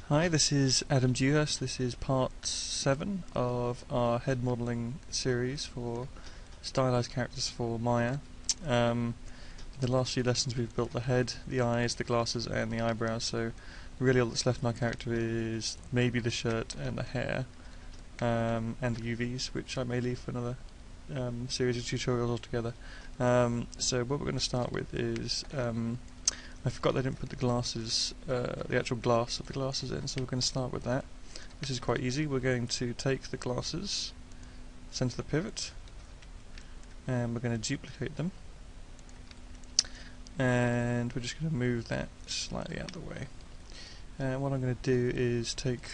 Hi, this is Adam Dewhirst. This is part 7 of our head modelling series for stylized characters for Maya. The last few lessons we've built the head, the eyes, the glasses and the eyebrows, so really all that's left in our character is maybe the shirt and the hair, and the UVs, which I may leave for another series of tutorials altogether. So what we're going to start with is I forgot they didn't put the glasses, the actual glass of the glasses in, so we're going to start with that. This is quite easy. We're going to take the glasses, center the pivot, and we're going to duplicate them, and we're just going to move that slightly out of the way. And what I'm going to do is take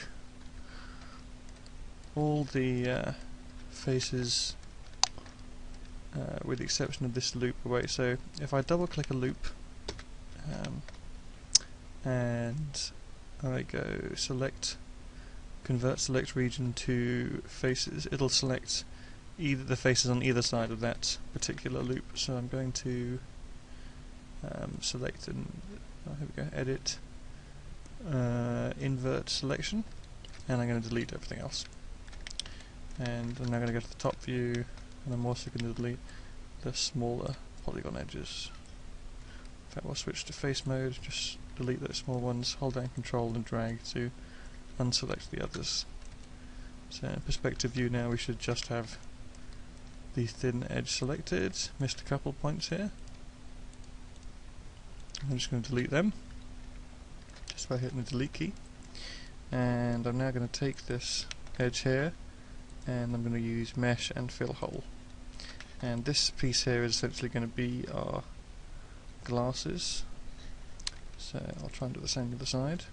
all the faces, with the exception of this loop, away. So if I double click a loop, and I go convert select region to faces, it'll select either the faces on either side of that particular loop. So I'm going to select and here we go, edit, invert selection, and I'm going to delete everything else. And I'm now going to go to the top view, and I'm also going to delete the smaller polygon edges. In fact, we'll switch to face mode, just delete those small ones, hold down control and drag to unselect the others. So in perspective view now we should just have the thin edge selected. Missed a couple points here. I'm just going to delete them just by hitting the delete key. And I'm now going to take this edge here and I'm going to use mesh and fill hole. And this piece here is essentially going to be our glasses, so I'll try and do the same with the side.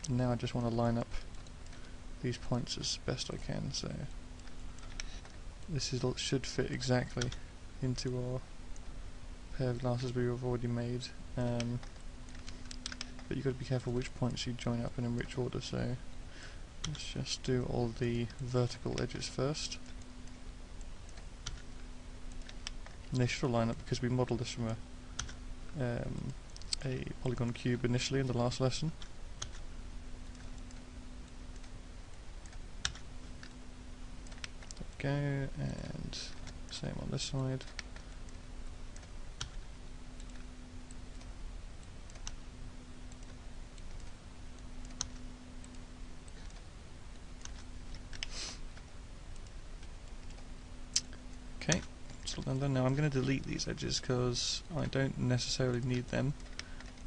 And now I just want to line up these points as best I can, so this should fit exactly into our pair of glasses we've already made, but you've got to be careful which points you join up and in which order, so let's just do all the vertical edges first. And they should all line up because we modelled this from a polygon cube initially in the last lesson. There we go, and same on this side. Okay. Now I'm going to delete these edges because I don't necessarily need them,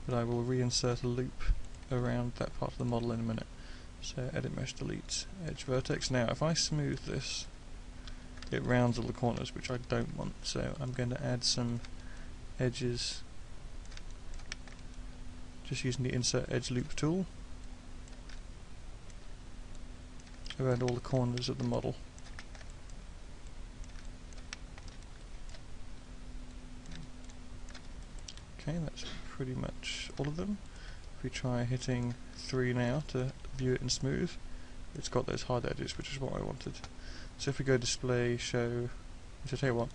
but I will reinsert a loop around that part of the model in a minute. So edit mesh, delete edge vertex. Now if I smooth this, it rounds all the corners, which I don't want, so I'm going to add some edges just using the insert edge loop tool around all the corners of the model. Okay, that's pretty much all of them. If we try hitting 3 now to view it in smooth, it's got those hard edges, which is what I wanted. So if we go display, show, which I tell you what,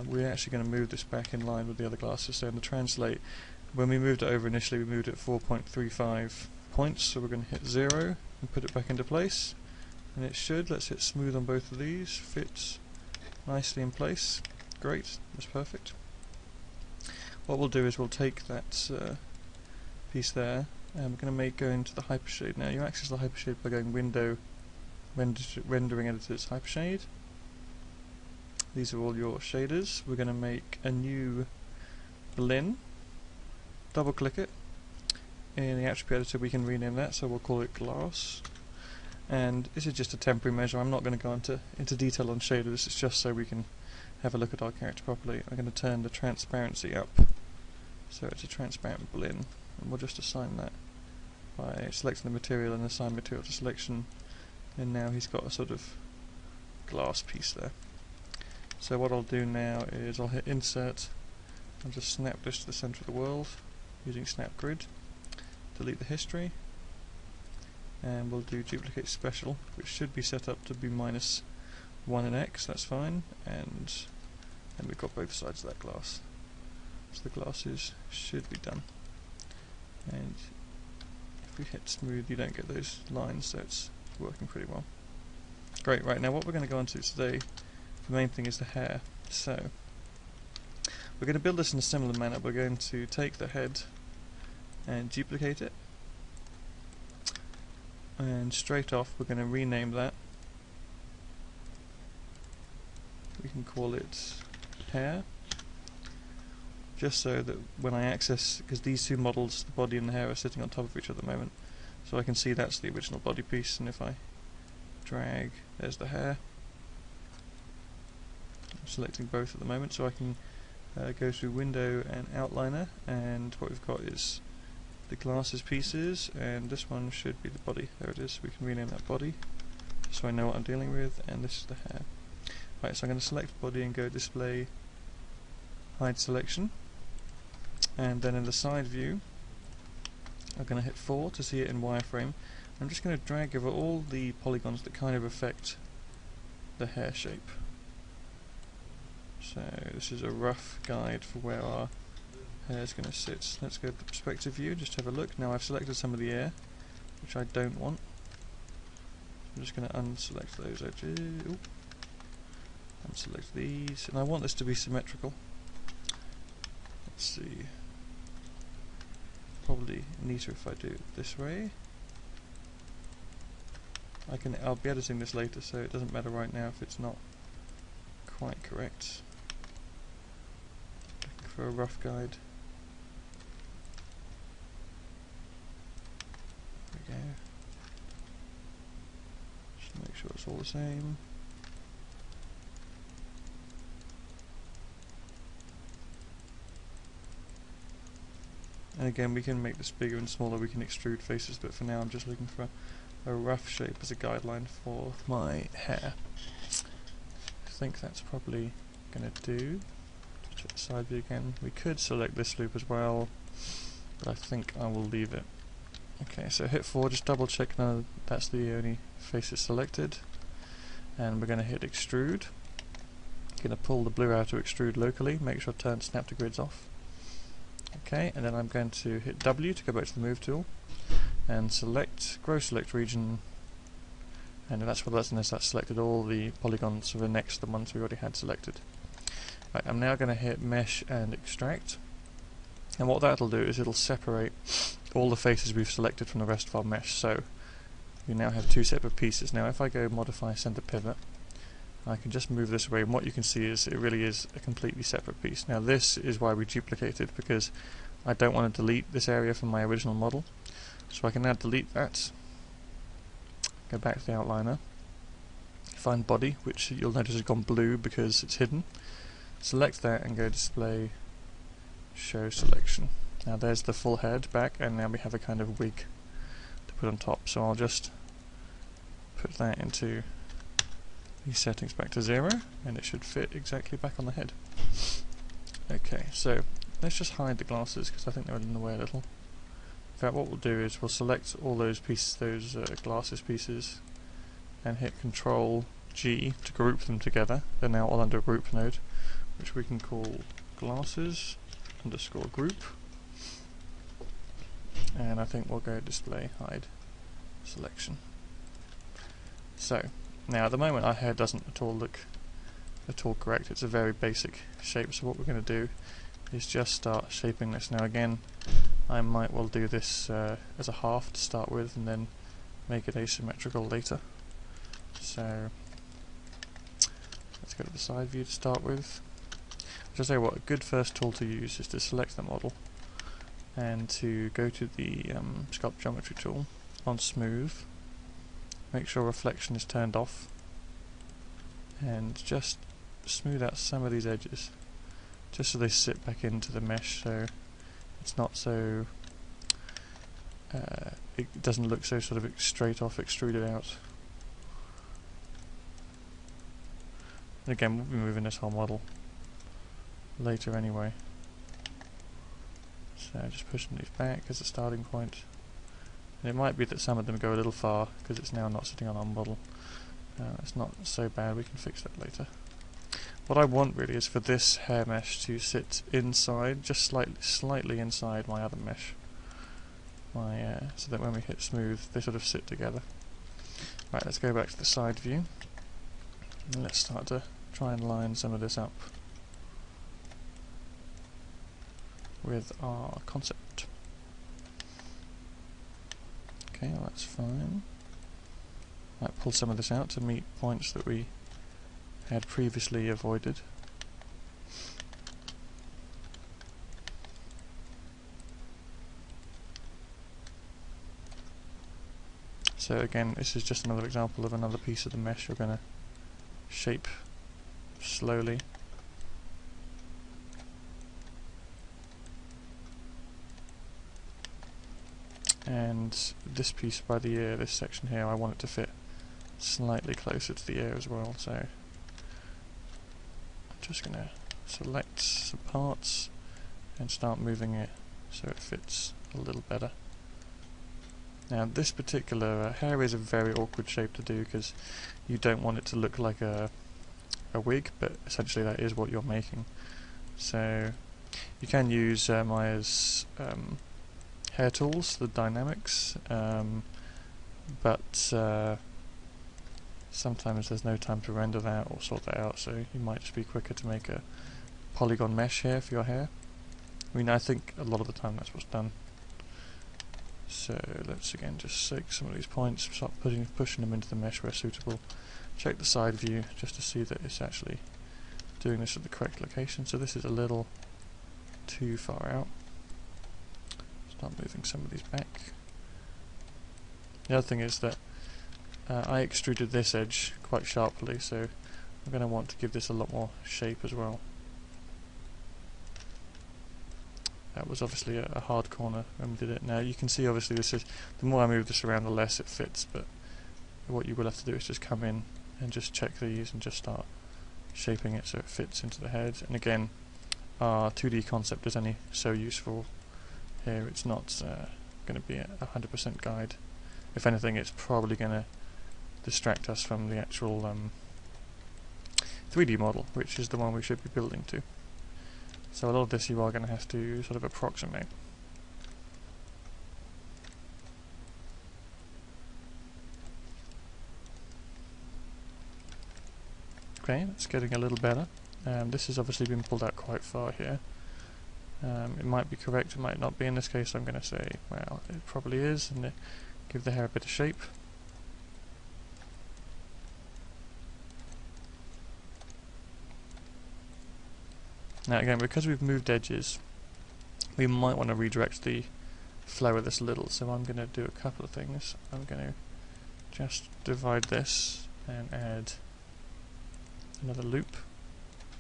we're actually going to move this back in line with the other glasses. So in the translate, when we moved it over initially, we moved it 4.35 points, so we're going to hit 0 and put it back into place. And it should, let's hit smooth on both of these, fits nicely in place. Great, that's perfect. What we'll do is we'll take that piece there, and we're going to go into the Hypershade. Now you access the Hypershade by going Window, Rendering Editors, Hypershade. These are all your shaders. We're going to make a new blin, double click it. In the attribute editor we can rename that, so we'll call it glass. And this is just a temporary measure. I'm not going to go into detail on shaders, it's just so we can have a look at our character properly. I'm going to turn the transparency up, so it's a transparent blin, and we'll just assign that by selecting the material and assign material to selection, and now he's got a sort of glass piece there. So what I'll do now is I'll hit insert and just snap this to the centre of the world using snap grid, delete the history, and we'll do duplicate special, which should be set up to be -1 in X, that's fine, and we've got both sides of that glass. So the glasses should be done. And you hit smooth you don't get those lines, so it's working pretty well. Great, right, now what we're going to go on to today, the main thing is the hair. So we're going to build this in a similar manner. We're going to take the head and duplicate it, and straight off we're going to rename that. We can call it hair, just so that when I access, because these two models, the body and the hair, are sitting on top of each other at the moment, so I can see that's the original body piece, and if I drag, there's the hair. I'm selecting both at the moment, so I can go through window and outliner, and what we've got is the glasses pieces, and this one should be the body. There it is. We can rename that body so I know what I'm dealing with, and this is the hair. Right, so I'm going to select body and go display, hide selection, and then in the side view I'm going to hit 4 to see it in wireframe. I'm just going to drag over all the polygons that kind of affect the hair shape. So this is a rough guide for where our hair is going to sit. Let's go to the perspective view, just have a look. Now I've selected some of the air, which I don't want. I'm just going to unselect those edges. Ooh. Unselect these, and I want this to be symmetrical. Let's see. Probably neater if I do it this way. I'll be editing this later, so it doesn't matter right now if it's not quite correct. Looking for a rough guide. There we go. Just make sure it's all the same. And again, we can make this bigger and smaller, we can extrude faces, but for now I'm just looking for a rough shape as a guideline for my hair. I think that's probably going to do. Just check the side view again. We could select this loop as well, but I think I will leave it. Okay, so hit 4, just double check now that's the only faces selected, and we're going to hit extrude. Going to pull the blue out to extrude locally, make sure turn snap to grids off. Okay, and then I'm going to hit W to go back to the move tool and select grow select region, and that's what that's selected all the polygons for the next to the ones we already had selected. Right, I'm now going to hit mesh and extract, and what that'll do is it'll separate all the faces we've selected from the rest of our mesh, so we now have two separate pieces. Now if I go modify center pivot, I can just move this away, and what you can see is it really is a completely separate piece. Now this is why we duplicated, because I don't want to delete this area from my original model. So I can now delete that, go back to the outliner, find body, which you'll notice has gone blue because it's hidden, select that and go display show selection. Now there's the full head back, and now we have a kind of wig to put on top, so I'll just put that into these settings back to 0, and it should fit exactly back on the head. Okay, so let's just hide the glasses because I think they're in the way a little. In fact, what we'll do is we'll select all those pieces, those glasses pieces, and hit Control G to group them together. They're now all under a group node, which we can call glasses underscore group. And I think we'll go display hide selection. So now at the moment our hair doesn't at all look at all correct. It's a very basic shape, so what we're going to do is just start shaping this. Now again, I might well do this as a half to start with and then make it asymmetrical later. So let's go to the side view to start with. I'll say what a good first tool to use is to select the model and to go to the sculpt geometry tool on smooth, make sure reflection is turned off, and just smooth out some of these edges just so they sit back into the mesh, so it's not so it doesn't look so sort of straight off extruded out. And again, we'll be moving this whole model later anyway, so just pushing these back as a starting point. And it might be that some of them go a little far because it's now not sitting on our model. It's not so bad, we can fix that later. What I want really is for this hair mesh to sit inside, just slightly inside my other mesh. so that when we hit smooth, they sort of sit together. Right, let's go back to the side view, and let's start to try and line some of this up with our concept. Okay, well, that's fine. Might pull some of this out to meet points that we had previously avoided. So again, this is just another example of another piece of the mesh you're going to shape slowly. And this piece by the ear, this section here, I want it to fit slightly closer to the ear as well, so I'm just going to select some parts and start moving it so it fits a little better. Now this particular hair is a very awkward shape to do because you don't want it to look like a wig, but essentially that is what you're making. So you can use Maya's hair tools, the dynamics, but sometimes there's no time to render that or sort that out, so you might just be quicker to make a polygon mesh here for your hair. I mean, I think a lot of the time that's what's done. So let's again just take some of these points, start pushing them into the mesh where suitable. Check the side view just to see that it's actually doing this at the correct location. So this is a little too far out. Start moving some of these back. The other thing is that I extruded this edge quite sharply, so I'm going to want to give this a lot more shape as well. That was obviously a hard corner when we did it. Now you can see obviously this is, the more I move this around the less it fits, but what you will have to do is just come in and just check these and just start shaping it so it fits into the head. And again, our 2D concept is only so useful here, it's not going to be a 100% guide. If anything, it's probably going to distract us from the actual 3D model, which is the one we should be building to. So a lot of this you are going to have to sort of approximate. Okay, that's getting a little better. This has obviously been pulled out quite far here. It might be correct, it might not be. In this case I'm going to say, well, it probably is, and give the hair a bit of shape. Now again, because we've moved edges, we might want to redirect the flow of this a little, so I'm going to do a couple of things. I'm going to just divide this and add another loop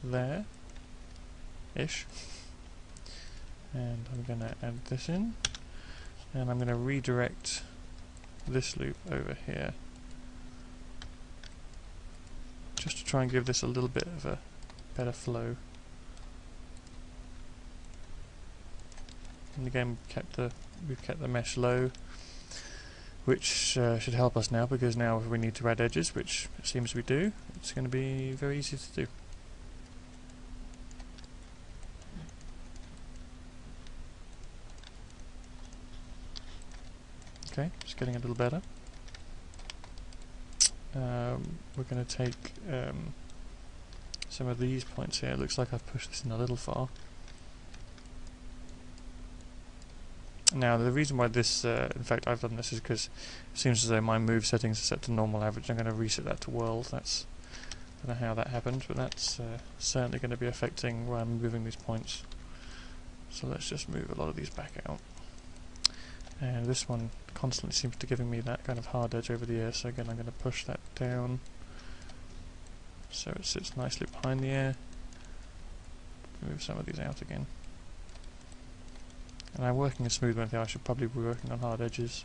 there-ish. And I'm going to add this in, and I'm going to redirect this loop over here, just to try and give this a little bit of a better flow. And again, we've kept the mesh low, which should help us now, because now if we need to add edges, which it seems we do, it's going to be very easy to do. Okay, it's getting a little better. We're going to take some of these points here. It looks like I've pushed this in a little far. Now the reason why this, in fact I've done this, is because it seems as though my move settings are set to normal average. I'm going to reset that to world. That's, I don't know how that happened, but that's certainly going to be affecting where I'm moving these points. So let's just move a lot of these back out. And this one constantly seems to be giving me that kind of hard edge over the ear, so again I'm going to push that down so it sits nicely behind the ear. Move some of these out again. And I'm working a smooth one here, I should probably be working on hard edges.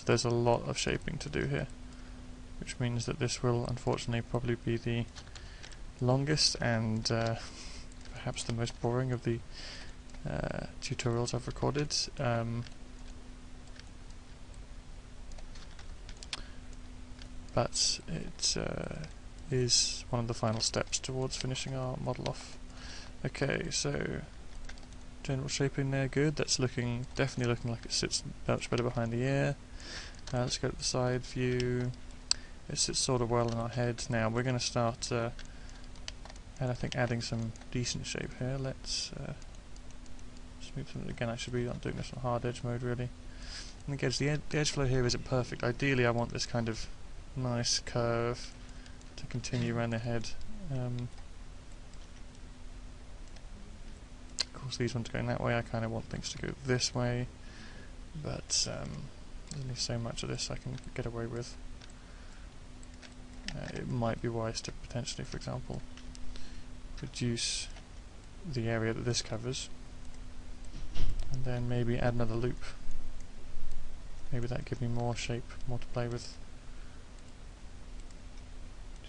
So there's a lot of shaping to do here, which means that this will unfortunately probably be the longest and perhaps the most boring of the tutorials I've recorded. But it is one of the final steps towards finishing our model off. Okay, so general shaping there, good. That's definitely looking like it sits much better behind the ear. Let's go to the side view. It sits sort of well in our head. Now we're going to start, and I think adding some decent shape here. Let's smooth something again. I should be doing this on hard edge mode really. And again, the edge flow here isn't perfect. Ideally, I want this kind of nice curve to continue around the head. Of course, these ones are going that way. I kind of want things to go this way, but there's only so much of this I can get away with. It might be wise to potentially, for example, reduce the area that this covers, and then maybe add another loop. Maybe that gives me more shape, more to play with.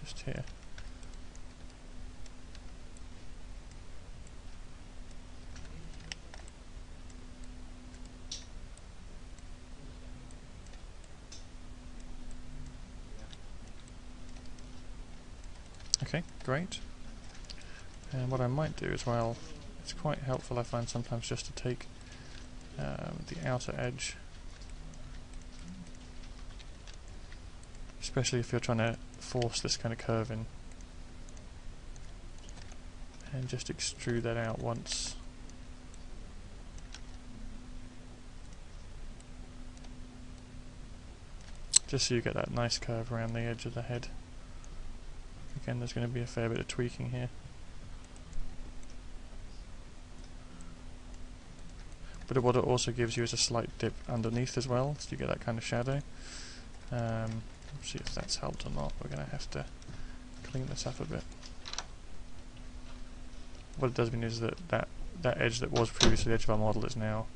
Just here. Okay, great. And what I might do as well, it's quite helpful I find sometimes just to take the outer edge, especially if you're trying to force this kind of curve in, and just extrude that out once. Just so you get that nice curve around the edge of the head. Again, there's going to be a fair bit of tweaking here. But what it also gives you is a slight dip underneath as well, so you get that kind of shadow. See if that's helped or not. We're going to have to clean this up a bit. What it does mean is that that edge that was previously the edge of our model is now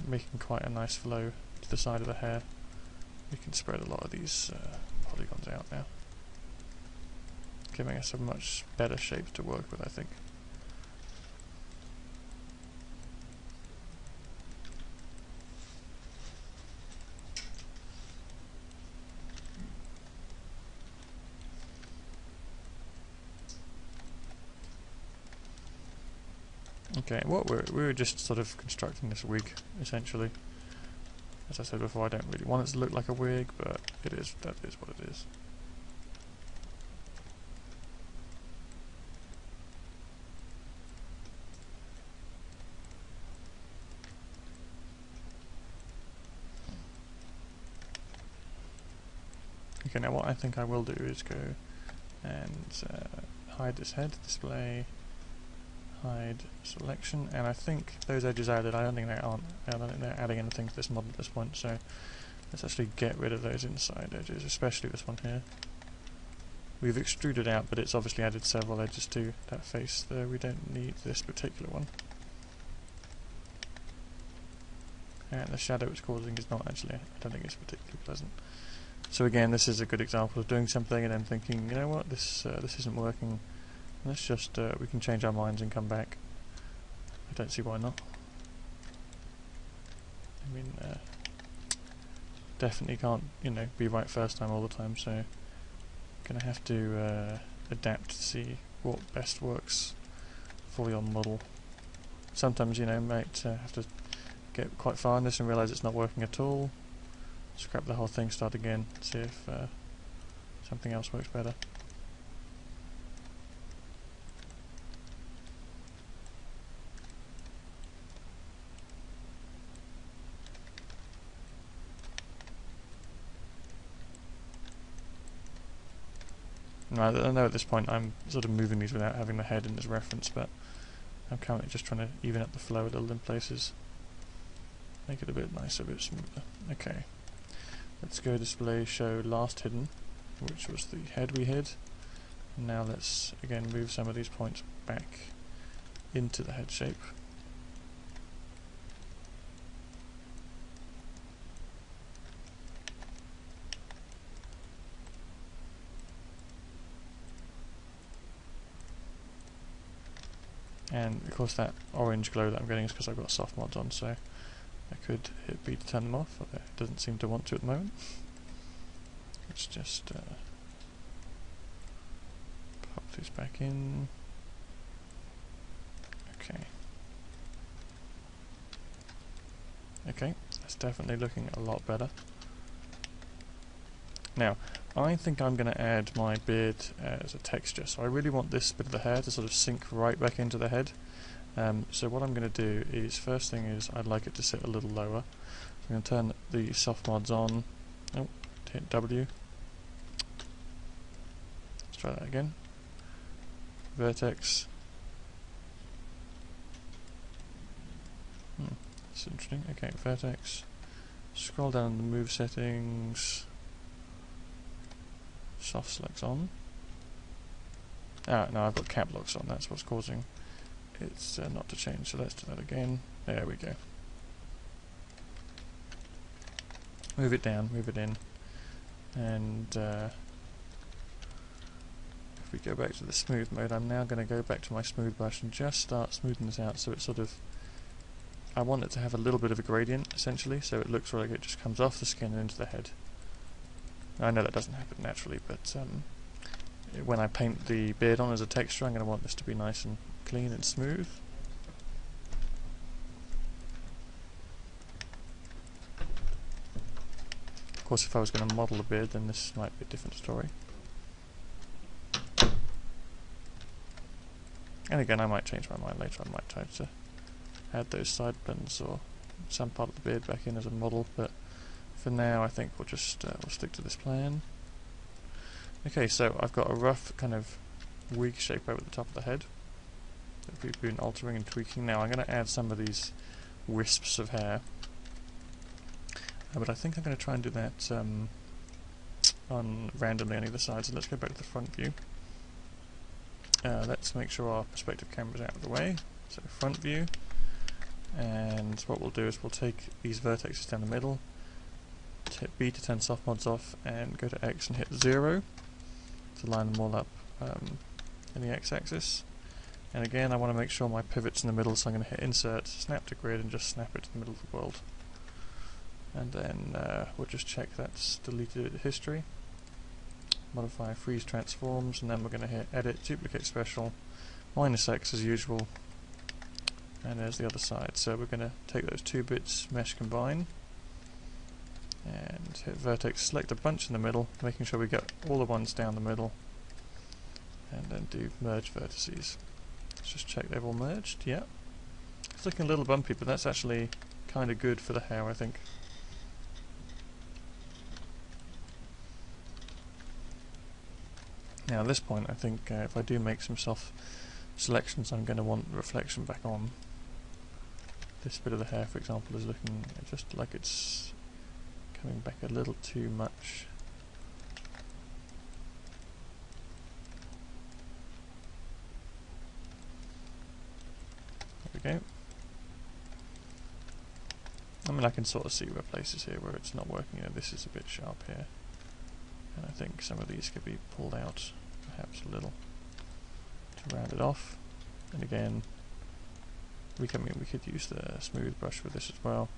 making quite a nice flow to the side of the hair. We can spread a lot of these polygons out now, giving us a much better shape to work with, I think. Okay, what we were just sort of constructing this wig, essentially. As I said before, I don't really want it to look like a wig, but that is what it is. Okay, now what I think I will do is go and hide this head, display, hide selection, and I think those edges added, I don't think they're adding anything to this model at this point, so let's actually get rid of those inside edges, especially this one here. We've extruded out, but it's obviously added several edges to that face, though we don't need this particular one. And the shadow it's causing is not actually, I don't think it's particularly pleasant. So again, this is a good example of doing something and then thinking, you know what, this isn't working. Let's just, we can change our minds and come back. I don't see why not. I mean, definitely can't, be right first time all the time, so gonna have to adapt to see what best works for your model. Sometimes, might have to get quite far in this and realise it's not working at all. Scrap the whole thing, start again, see if something else works better. Right, I know at this point I'm sort of moving these without having the head in as reference, but I'm currently just trying to even up the flow a little in places. Make it a bit nicer, a bit smoother. Okay. Let's go display show last hidden, which was the head we hid. And now let's again move some of these points back into the head shape. course that orange glow that I'm getting is because I've got soft mods on, so I could hit B to turn them off, although it doesn't seem to want to at the moment. Let's just pop these back in. Okay. Okay, that's definitely looking a lot better. Now, I think I'm going to add my beard as a texture, so I really want this bit of the hair to sort of sink right back into the head. So what I'm going to do is, first thing is, I'd like it to sit a little lower. So I'm going to turn the soft mods on. Oh, hit W. Let's try that again. Vertex. That's interesting. Okay, vertex. Scroll down the move settings. Soft selects on. Ah, no, I've got cap locks on. That's what's causing it not to change. So let's do that again. There we go. Move it down, move it in, and if we go back to the smooth mode, I'm now going to go back to my smooth brush and just start smoothing this out. So it's sort of, I want it to have a little bit of a gradient essentially, so it looks like it just comes off the skin and into the head. I know that doesn't happen naturally, but when I paint the beard on as a texture, I'm going to want this to be nice and clean and smooth. Of course, if I was going to model the beard, then this might be a different story. And again, I might change my mind later. I might try to add those side blends or some part of the beard back in as a model, but for now I think we'll just we'll stick to this plan. Okay, so I've got a rough kind of wig shape over the top of the head that we've been altering and tweaking. Now I'm going to add some of these wisps of hair, but I think I'm going to try and do that on randomly on either side. So let's go back to the front view. Let's make sure our perspective camera's out of the way. So front view, and what we'll do is we'll take these vertexes down the middle, hit B to turn soft mods off, and go to X and hit 0 to line them all up in the X-axis. And again, I want to make sure my pivot's in the middle, so I'm going to hit Insert, Snap to Grid, and just snap it to the middle of the world. And then we'll just check that's deleted history. Modify Freeze Transforms, and then we're going to hit Edit, Duplicate Special, -X as usual, and there's the other side. So we're going to take those two bits, Mesh Combine, and hit Vertex, select a bunch in the middle, making sure we get all the ones down the middle, and then do Merge Vertices. Let's just check they've all merged. Yeah, it's looking a little bumpy, but that's actually kind of good for the hair, I think. Now at this point, I think if I do make some soft selections, I'm going to want the reflection back on. This bit of the hair, for example, is looking just like it's coming back a little too much. There we go. I mean, I can sort of see where places here where it's not working. You know, this is a bit sharp here, and I think some of these could be pulled out perhaps a little to round it off. And again, we could use the smooth brush for this as well.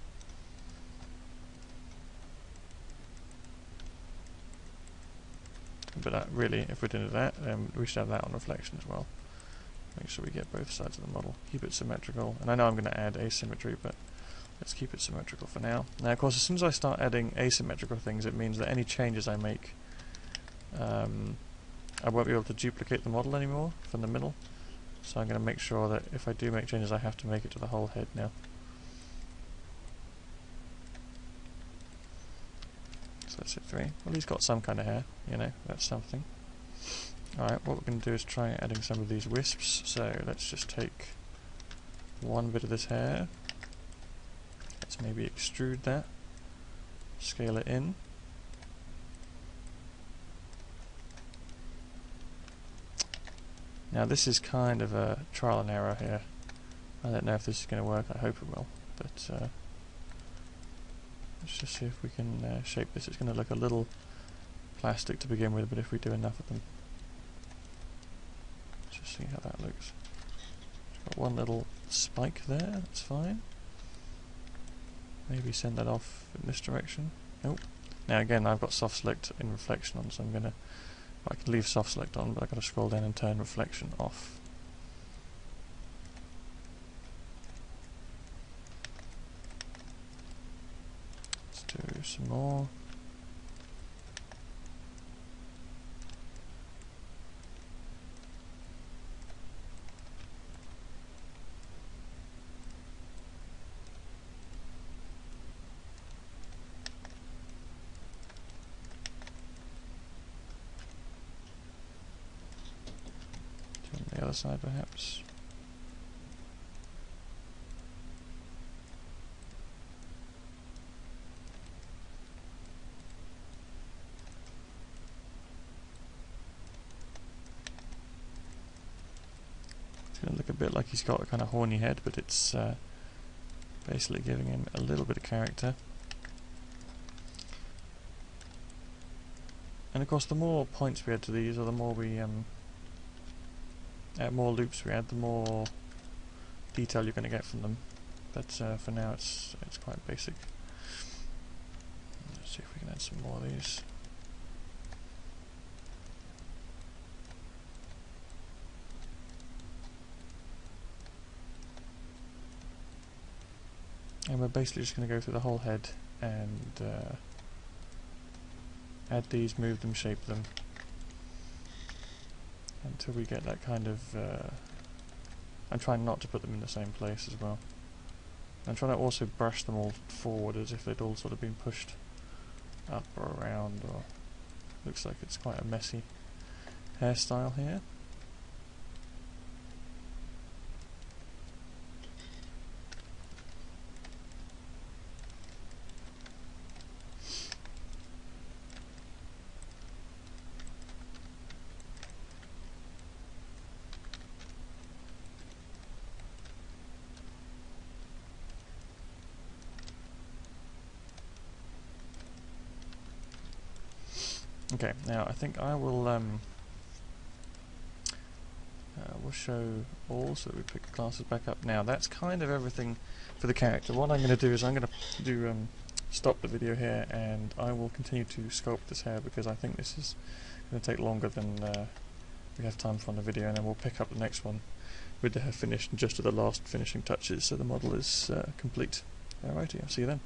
But really, if we're doing that, we should have that on reflection as well. Make sure we get both sides of the model. Keep it symmetrical. And I know I'm going to add asymmetry, but let's keep it symmetrical for now. Now, of course, as soon as I start adding asymmetrical things, it means that any changes I make, I won't be able to duplicate the model anymore from the middle. So I'm going to make sure that if I do make changes, I have to make it to the whole head now. So that's it, 3. Well, he's got some kind of hair, you know, that's something. Alright, what we're going to do is try adding some of these wisps. So let's just take one bit of this hair. Let's maybe extrude that, scale it in. Now this is kind of a trial and error here. I don't know if this is going to work, I hope it will, but let's just see if we can shape this. It's going to look a little plastic to begin with, but if we do enough of them, let's just see how that looks. Got one little spike there, that's fine. Maybe send that off in this direction. Nope. Now again, I've got soft select in reflection on, so I can leave soft select on, but I've got to scroll down and turn reflection off. Let's do some more. The other side perhaps. It's going to look a bit like he's got a kind of horny head, but it's basically giving him a little bit of character. And of course the more points we add to these, or the more we more loops we add, the more detail you're going to get from them. But for now it's quite basic. Let's see if we can add some more of these. And we're basically just going to go through the whole head and add these, move them, shape them, until we get that kind of... I'm trying not to put them in the same place as well. I'm trying to also brush them all forward as if they'd all sort of been pushed up or around, or looks like it's quite a messy hairstyle here. Okay, now I think I will we'll show all, so that we pick the classes back up. Now that's kind of everything for the character. What I'm going to do is I'm going to do stop the video here, and I will continue to sculpt this hair, because I think this is going to take longer than we have time for on the video, and then we'll pick up the next one with the hair finished and just to the last finishing touches, so the model is complete. Alrighty, I'll see you then.